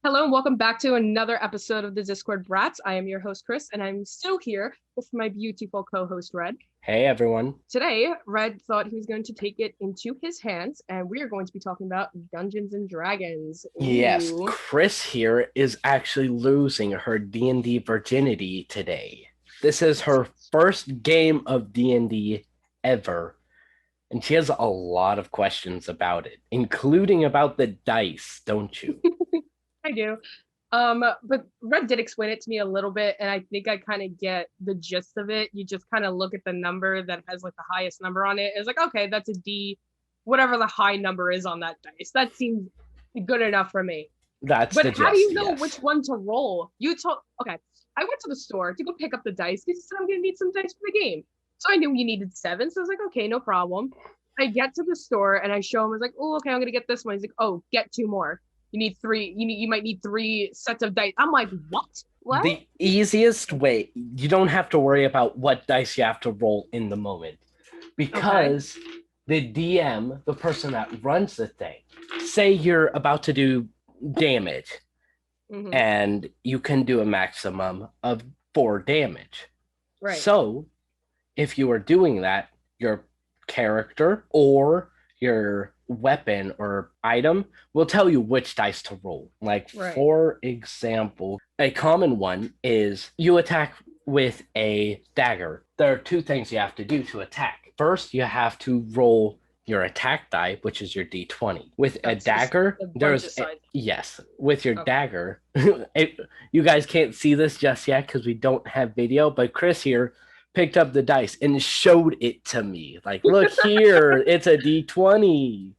Hello and welcome back to another episode of the Discord Brats. I am your host, Chris, and I'm still here with my beautiful co-host, Red. Hey everyone. Today, Red thought he was going to take it into his hands, and we are going to be talking about Dungeons and Dragons. Yes, Ooh. Chris here is actually losing her D&D virginity today. This is her first game of D&D ever, and she has a lot of questions about it, including about the dice, don't you? I do. But Red did explain it to me a little bit, and I think I kind of get the gist of it. You just kind of look at the number that has like the highest number on it. It's like, okay, that's a D, whatever the high number is on that dice. That seems good enough for me. That's But the how do gist, you know which yes. one to roll? You told okay. I went to the store to go pick up the dice because he said I'm gonna need some dice for the game. So I knew you needed seven. So I was like, okay, no problem. I get to the store and I show him, I was like, oh, okay, I'm gonna get this one. He's like, oh, get two more. You need three, you might need three sets of dice. I'm like, what? What? The easiest way, you don't have to worry about what dice you have to roll in the moment, Okay. because the DM, the person that runs the thing, say you're about to do damage Mm-hmm. and you can do a maximum of 4 damage. Right. So if you are doing that, your character or your weapon or item will tell you which dice to roll. Like, Right. for example, a common one is you attack with a dagger. There are two things you have to do to attack. First, you have to roll your attack die, which is your d20. With a That's just dagger, a bunch of there's sides. yes, with your Okay. dagger, you guys can't see this just yet because we don't have video, but Chris here picked up the dice and showed it to me. Like, look here, it's a d20.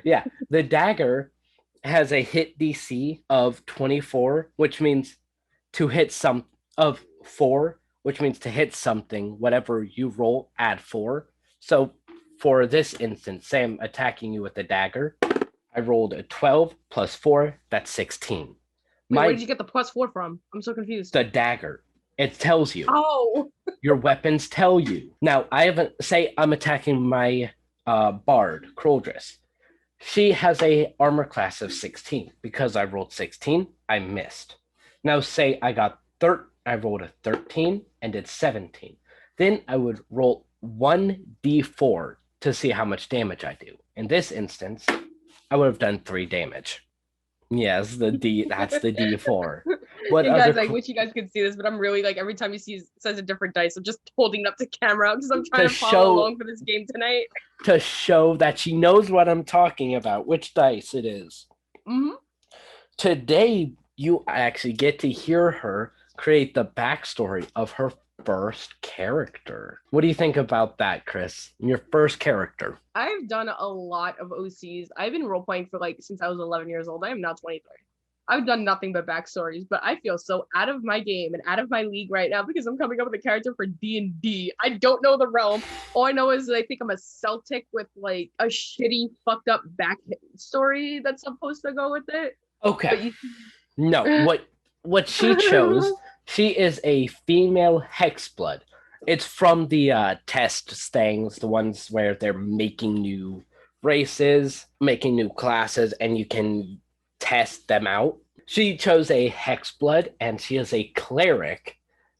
Yeah, the dagger has a hit DC of 24, which means to hit some of 4, which means to hit something, whatever you roll, add 4. So for this instance, say I'm attacking you with the dagger. I rolled a 12 plus 4, that's 16. Wait, where did My you get the +4 from? I'm so confused. the dagger, it tells you. Oh, Your weapons tell you. Now, I haven't say I'm attacking my bard, Croldris. She has a armor class of 16. Because I rolled 16, I missed. Now say I rolled a 13 and did 17. Then I would roll 1d4 to see how much damage I do. In this instance, I would have done 3 damage. Yes, that's the D4. What and guys, other I wish you guys could see this, but I'm really like every time you see says a different dice, I'm just holding it up to camera because I'm to trying to follow show along for this game tonight. to show that she knows what I'm talking about, which dice it is. Mm-hmm. Today, you actually get to hear her create the backstory of her first character. What do you think about that, Chris? Your first character. I've done a lot of OCs. I've been role playing for like since I was 11 years old. I am now 23. I've done nothing but backstories, but I feel so out of my game and out of my league right now because I'm coming up with a character for D&D. I don't know the realm. All I know is that I think I'm a Celtic with like a shitty, fucked up back story that's supposed to go with it. Okay. But you No, what she chose, she is a female hexblood. It's from the test things, the ones where they're making new races, making new classes, and you can test them out. She chose a hexblood, and she is a cleric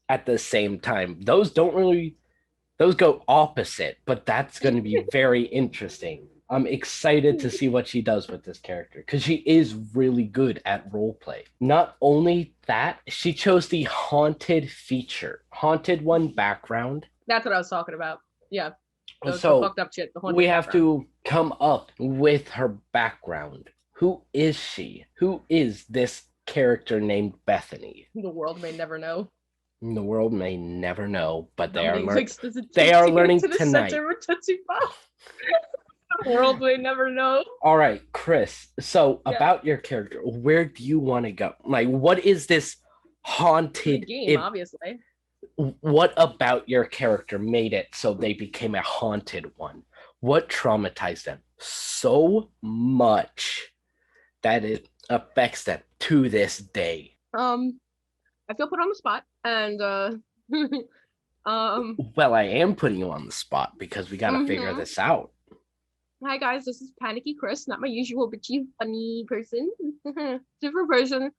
at the same time. Those go opposite, but that's going to be very interesting. I'm excited to see what she does with this character because she is really good at roleplay. Not only that, she chose the haunted feature, haunted one background. that's what I was talking about. Yeah. The So fucked up shit, the we haunted have background. to come up with her background. Who is she? Who is this character named Bethany? The world may never know. The world may never know, but How many licks does it they take are to get learning to the tonight. center of Tootsie Pop? The world may never know. All right, Chris. So Yeah, about your character, where do you want to go? Like, what is this the haunted? game, obviously. What about your character made it so they became a haunted one? What traumatized them so much that it affects them to this day? I feel put on the spot, and um, Well, I am putting you on the spot because we got to figure mhm. this out. Hi guys, this is Panicky Chris, not my usual bitchy funny person. Different person.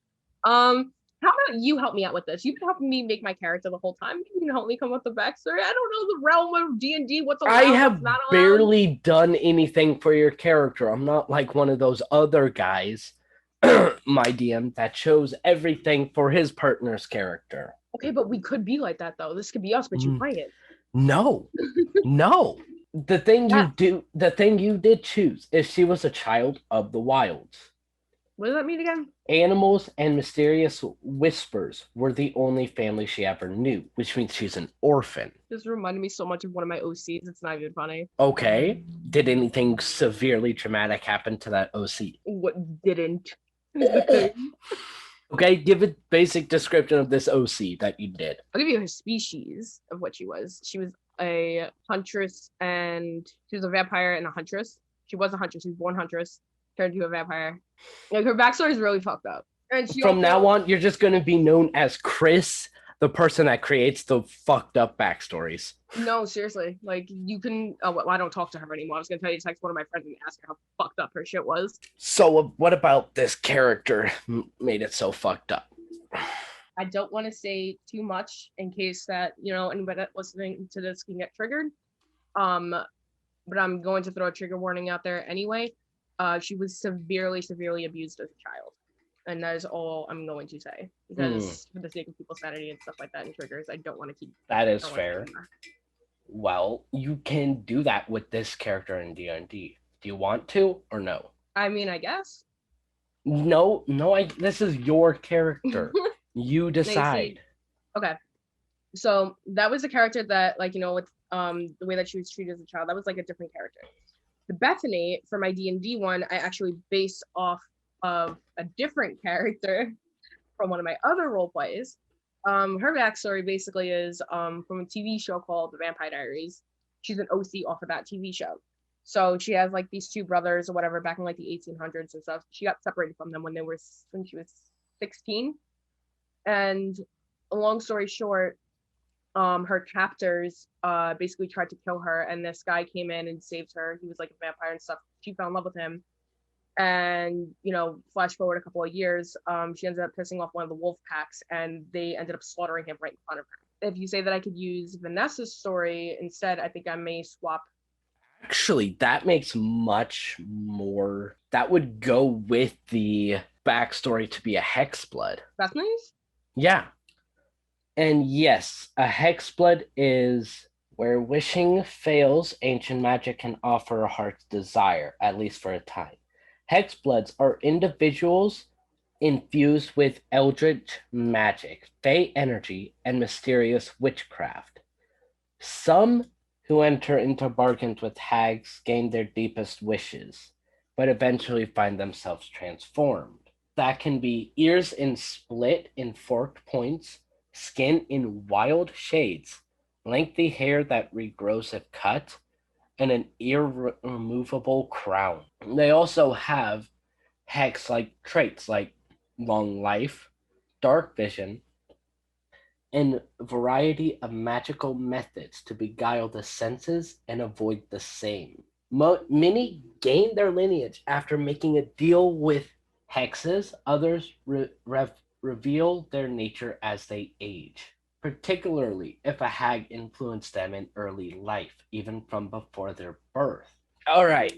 How about you help me out with this? You've been helping me make my character the whole time. You can help me come up with the backstory. I don't know the realm of D&D, what's allowed, I what's have not allowed. barely done anything for your character. I'm not like one of those other guys, my DM, that shows everything for his partner's character. Okay, but we could be like that though. This could be us, but you play it. No, no. The thing you did choose is she was a child of the wilds. What does that mean again? Animals and mysterious whispers were the only family she ever knew, which means she's an orphan. This reminded me so much of one of my OCs. It's not even funny. Okay. Did anything severely traumatic happen to that OC? What didn't? Is the thing. Okay, give a basic description of this OC that you did. I'll give you her species of what she was. She was a huntress, and she was a vampire and a huntress. She was a huntress. She was born huntress, turned into a vampire. Like, her backstory is really fucked up. And she From now on, you're just going to be known as Chris, the person that creates the fucked up backstories. No, seriously. Like, you can... Oh, well, I don't talk to her anymore. I was going to tell you to text one of my friends and ask her how fucked up her shit was. So what about this character made it so fucked up? I don't want to say too much in case that, you know, anybody listening to this can get triggered. But I'm going to throw a trigger warning out there anyway. She was severely, severely abused as a child. And that is all I'm going to say. Because for the sake of people's sanity and stuff like that and triggers, I don't want to keep... That is fair. Well, you can do that with this character in D&D. Do you want to or no? I mean, I guess. No, this is your character. You decide. Okay. So that was a character that, like, you know, with the way that she was treated as a child, that was like a different character. The Bethany for my D&D one, I actually based off of a different character from one of my other role plays. Her backstory basically is from a TV show called The Vampire Diaries. She's an OC off of that TV show. So she has like these two brothers or whatever back in like the 1800s and stuff. She got separated from them when she was 16. And long story short, her captors basically tried to kill her, and this guy came in and saved her. He was like a vampire and stuff. She fell in love with him. And, you know, flash forward a couple of years, she ended up pissing off one of the wolf packs, and they ended up slaughtering him right in front of her. If you say that I could use Vanessa's story instead, I think I may swap. Actually, that makes much more... That would go with the backstory to be a hexblood. That's nice? Yeah. And yes, a hexblood is where wishing fails, ancient magic can offer a heart's desire, at least for a time. Hexbloods are individuals infused with eldritch magic, fey energy, and mysterious witchcraft. Some who enter into bargains with hags gain their deepest wishes, but eventually find themselves transformed. That can be ears in split in forked points, skin in wild shades, lengthy hair that regrows if cut, and an irremovable crown. They also have hex-like traits like long life, dark vision, and a variety of magical methods to beguile the senses and avoid the same. Many gain their lineage after making a deal with hexes. Others reveal their nature as they age, particularly if a hag influenced them in early life, even from before their birth. All right.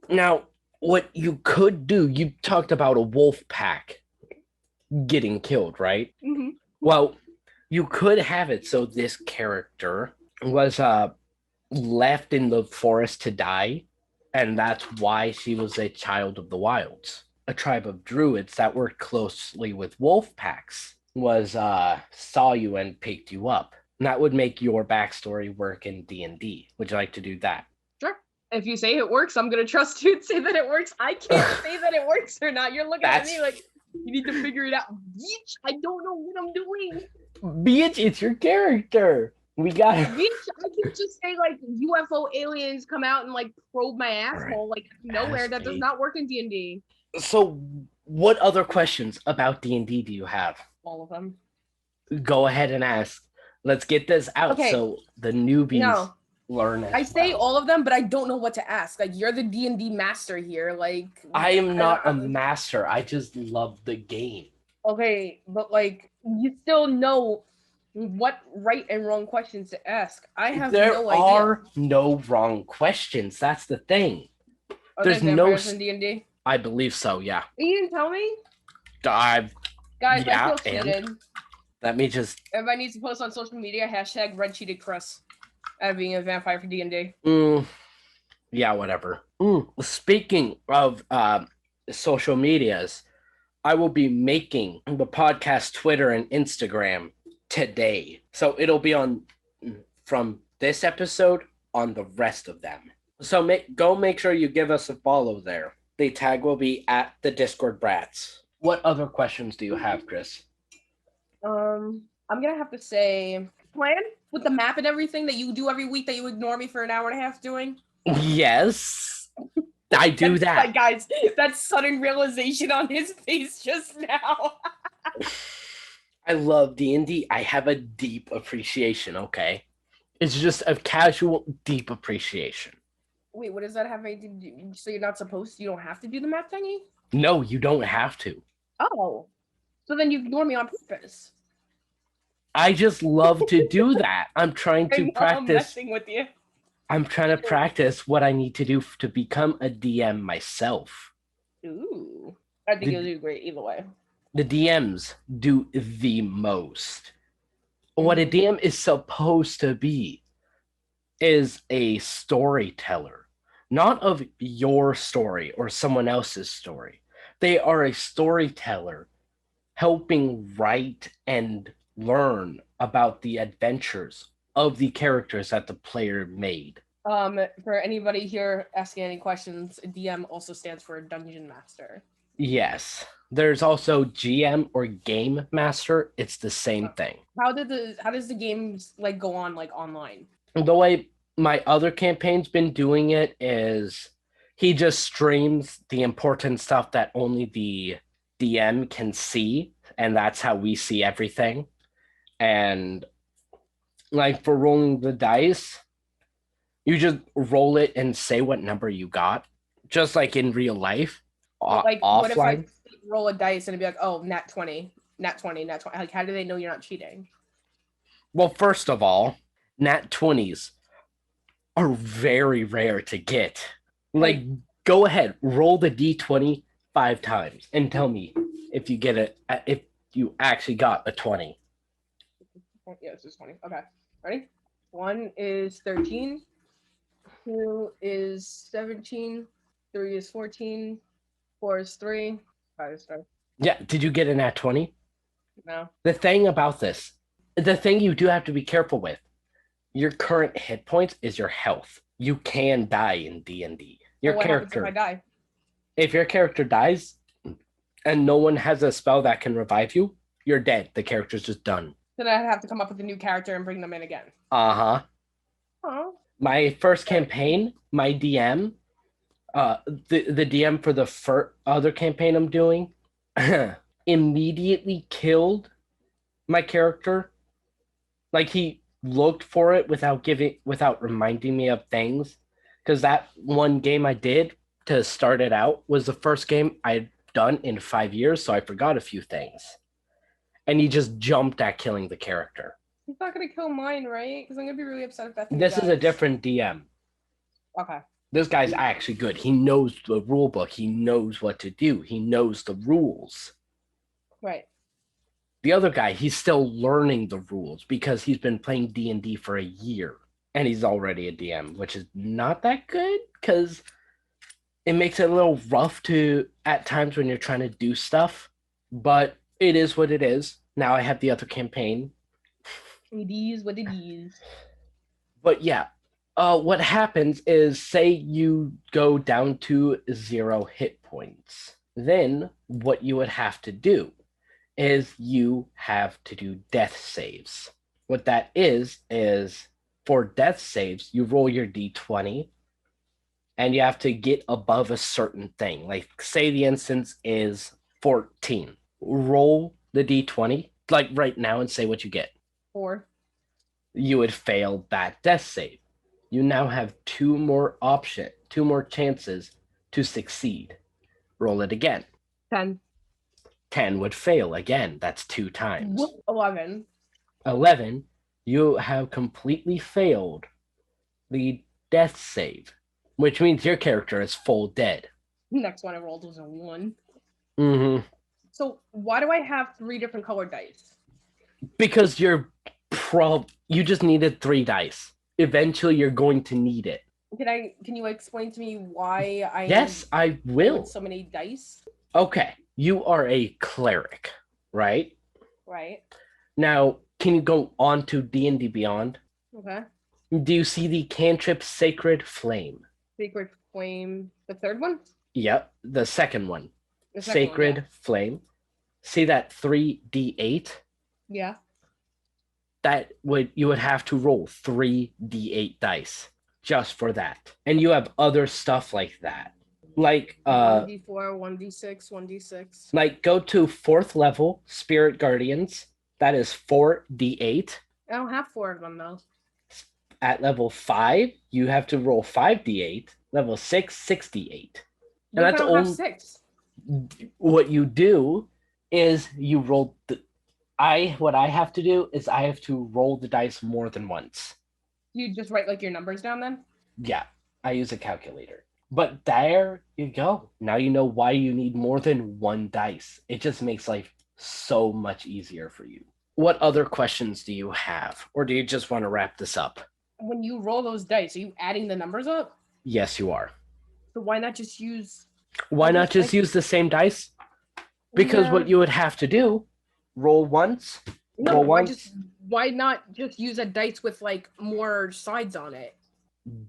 Now, what you could do, you talked about a wolf pack getting killed, right? Mm-hmm. Well, you could have it so this character was left in the forest to die, and that's why she was a child of the wilds. A tribe of druids that worked closely with wolf packs saw you and picked you up. And that would make your backstory work in D&D. Would you like to do that? Sure. If you say it works, I'm going to trust you and say that it works. I can't say that it works or not. You're looking at me like, you need to figure it out. Bitch, I don't know what I'm doing. Bitch, it's your character. We got it. Bitch, I can just say like UFO aliens come out and like probe my asshole like nowhere. That does not work in D&D. So what other questions about D&D do you have? All of them. Go ahead and ask. Let's get this out so the newbies... learn as I say well. all of them, but I don't know what to ask. Like, you're the D&D master here. Like, I am not a master. I just love the game. okay, but like, you still know what right and wrong questions to ask. I have There no idea. are no wrong questions. That's the thing. Are there There's no. vampires in D&D? I believe so. Yeah. You didn't tell me? I. Guys, I Yeah. feel And cheated. let me just. Everybody needs to post on social media, hashtag red cheated Chris at being a vampire for D&D. Yeah. Whatever. Speaking of social medias, I will be making the podcast Twitter and Instagram today. So it'll be on from this episode on the rest of them. So make sure you give us a follow there. The tag will be at the Discord Brats. What other questions do you have, Chris? I'm gonna have to say plan with the map and everything that you do every week that you ignore me for an hour and a half doing. Yes, I do that. Like, guys, that sudden realization on his face just now. I love D&D. I have a deep appreciation, okay? It's just a casual, deep appreciation. Wait, what does that have to do? So you're not supposed to, you don't have to do the map thingy? No, you don't have to. Oh. So then you ignore me on purpose. I just love to do that. I'm trying to practice. I'm messing with you. I'm trying to practice what I need to do to become a DM myself. Ooh. I think you'll do great either way. The DMs do the most. What a DM is supposed to be is a storyteller, not of your story or someone else's story. They are a storyteller helping write and learn about the adventures of the characters that the player made. For anybody here asking any questions, DM also stands for Dungeon Master. Yes. There's also GM or Game Master. It's the same thing. How does the games like go on like online? The way my other campaign's been doing it is he just streams the important stuff that only the DM can see, and that's how we see everything. And like for rolling the dice, you just roll it and say what number you got, just like in real life. Like, offline. what if I roll a dice and it'd be like, oh, nat 20, nat 20, nat 20? Like, how do they know you're not cheating? Well, first of all, nat 20s are very rare to get. Like, go ahead, roll the d20 5 times and tell me if you get it, if you actually got a 20. Yeah, this is 20. Okay, ready? 1 is 13, 2 is 17, 3 is 14, 4 is 3, 5 is 5. Yeah, did you get a nat 20? No. The thing about this, the thing you do have to be careful with, your current hit points is your health. You can die in D&D. Your what character, happens if I die? If your character dies and no one has a spell that can revive you, you're dead. The character's just done. Then I'd have to come up with a new character and bring them in again. Uh-huh. Oh. My first campaign, my DM, the DM for the other campaign I'm doing, immediately killed my character. Like he looked for it without reminding me of things. Because that one game I did to start it out was the first game I'd done in 5 years, so I forgot a few things. And he just jumped at killing the character. He's not gonna kill mine, right? Because I'm gonna be really upset if that thing This dies. is a different DM. Okay. This guy's actually good. He knows the rule book. He knows what to do. He knows the rules. Right. The other guy, he's still learning the rules because he's been playing D&D for a year. And he's already a DM, which is not that good because it makes it a little rough at times when you're trying to do stuff. But it is what it is. Now I have the other campaign. It is what it is. But yeah, what happens is, say you go down to 0 hit points. Then what you would have to do is you have to do death saves. What that is for death saves, you roll your d20 and you have to get above a certain thing. Like say the instance is 14. Roll the d20 like right now and say what you get. 4. You would fail that death save. you now have two more chances to succeed. Roll it again. 10. 10 would fail again. That's 2 times. 11. 11, you have completely failed the death save, which means your character is full dead. Next one I rolled was a 1. Mm-hmm. So why do I have 3 different colored dice? Because you just needed 3 dice. Eventually, you're going to need it. Can you explain to me why I Yes, I will. so many dice? Okay, you are a cleric, right? Right. Now, can you go on to D&D Beyond? Okay. Do you see the cantrip Sacred Flame? Sacred Flame. The third one? Yep, the second one. The second Sacred one, Flame. See that 3d8? yeah. You would have to roll 3d8 dice just for that. And you have other stuff like that. Like 1d4, 1d6, 1d6. Like go to 4th level Spirit Guardians. That is 4d8. I don't have 4 of them though. At level 5, you have to roll 5d8. Level 6, 6d8. And that's only have 6. What you do is you roll what I have to do is I have to roll the dice more than once. You just write like your numbers down then? Yeah, I use a calculator. But there you go. Now you know why you need more than 1 dice. It just makes life so much easier for you. What other questions do you have? Or do you just want to wrap this up? When you roll those dice, are you adding the numbers up? Yes, you are. So why not just use... Why not just use the same dice? Because what you would have to do, roll once. No, roll once. Why not just use a dice with like more sides on it?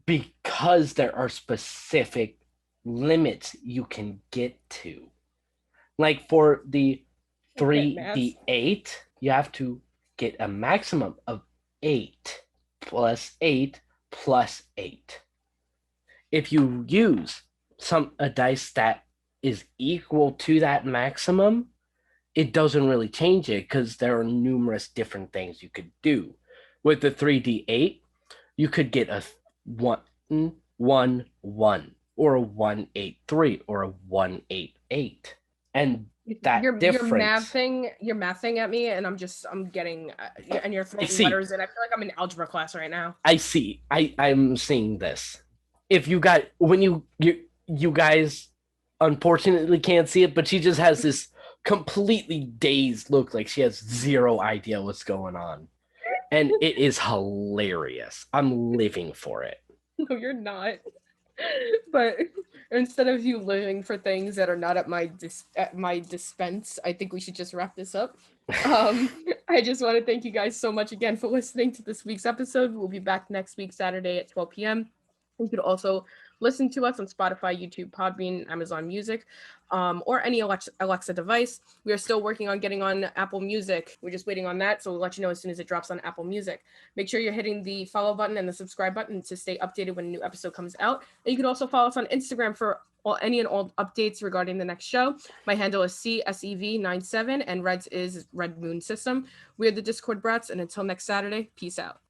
Because there are specific limits you can get to. Like for the 3d8, you have to get a maximum of 8 plus 8 plus 8. If you use a dice that is equal to that maximum, it doesn't really change it because there are numerous different things you could do. With the 3d8, you could get a 1 1 1 or a 1 8 3 or a 1 8 8, and that difference. You're mathing at me, and I'm getting and you're throwing letters in. I feel like I'm in algebra class right now. I see. I'm seeing this. If you got when you guys unfortunately can't see it, but she just has this completely dazed look, like she has zero idea what's going on. And it is hilarious. I'm living for it. No, you're not. But instead of you living for things that are not at my dispense, I think we should just wrap this up. I just want to thank you guys so much again for listening to this week's episode. We'll be back next week, Saturday at 12 p.m. You could also listen to us on Spotify, YouTube, Podbean, Amazon Music, or any Alexa device. We are still working on getting on Apple Music. We're just waiting on that, so we'll let you know as soon as it drops on Apple Music. Make sure you're hitting the follow button and the subscribe button to stay updated when a new episode comes out. And you can also follow us on Instagram for any and all updates regarding the next show. My handle is CSEV97, and Red's is Redmoonsystem. We're the Discord Brats, and until next Saturday, peace out.